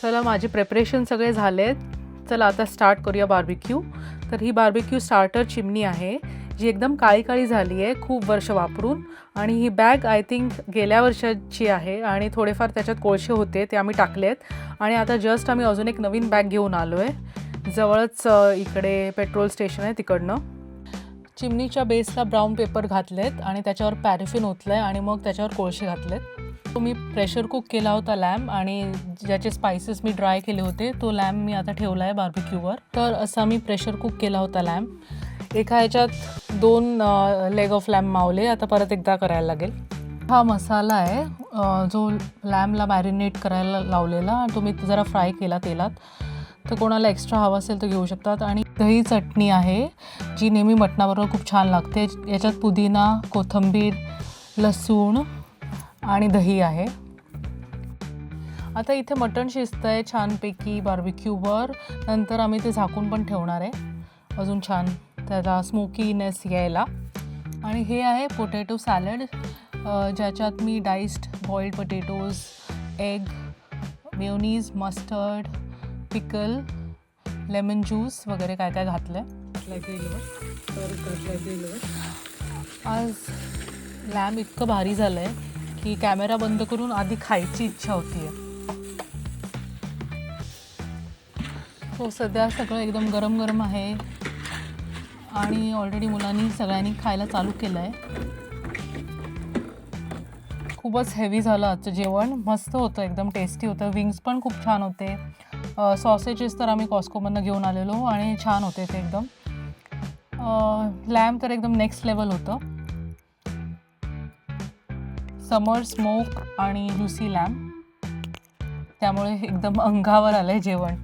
चला माझे प्रिपरेशन सगळे झालेत. चला आता स्टार्ट करूया बार्बिक्यू. तर ही बार्बिक्यू स्टार्टर चिमणी आहे जी एकदम काळी काळी झाली आहे खूप वर्ष वापरून. आणि ही बॅग आय थिंक गेल्या वर्षाची आहे आणि थोडेफार त्याच्यात कोळसे होते ते आम्ही टाकलेत. आणि आता जस्ट आम्ही अजून एक नवीन बॅग घेऊन आलो आहे. जवळच इकडे पेट्रोल स्टेशन आहे तिकडनं. चिमणीच्या बेसला ब्राऊन पेपर घातलेत आणि त्याच्यावर पॅरेफिन ओतलं आहे आणि मग त्याच्यावर कोळसे घातलेत. तो मी प्रेशर कुक केला होता लॅम्प आणि ज्याचे स्पायसेस मी ड्राय केले होते तो लॅम्प मी आता ठेवला आहे बार्बिक्यूवर. तर असा मी प्रेशर कुक केला होता लॅम्प. एका ह्याच्यात 2 लेग ऑफ लॅम्प मावले. आता परत एकदा करायला लागेल. हा मसाला आहे जो लॅम्पला मॅरिनेट करायला लावलेला. तो मी जरा फ्राय केला तेलात. तर कोणाला एक्स्ट्रा हवा असेल तर घेऊ शकतात. आणि दही चटणी आहे जी नेहमी मटणाबरोबर खूप छान लागते. याच्यात पुदिना, कोथिंबीर, लसूण आणि दही आहे. आता इथे मटण शिजतं आहे छानपैकी बार्बिक्यूवर. नंतर आम्ही ते झाकून पण ठेवणार आहे अजून छान त्याला स्मोकीनेस यायला. आणि हे आहे पोटॅटो सॅलड ज्याच्यात मी diced boiled potatoes, egg, mayonnaise, mustard, pickle, lemon juice वगैरे काय काय घातलं आहे. आज लॅम्प इतकं भारी झालं आहे की कॅमेरा बंद करून आधी खायची इच्छा होती आहे. हो सध्या सगळं एकदम गरम गरम आहे आणि ऑलरेडी मुलांनी सगळ्यांनी खायला चालू केलं आहे. खूपच हेवी झालं आजचं जेवण. मस्त होतं, एकदम टेस्टी होतं. विंग्स पण खूप छान होते. सॉसेजेस तर आम्ही कॉस्कोमधनं घेऊन आलेलो आणि छान होते ते एकदम. लॅम्प तर एकदम नेक्स्ट लेवल होतं. समर स्मोक आणि ज्युसी लॅम्प त्यामुळे एकदम अंगावर आलं आहे जेवण.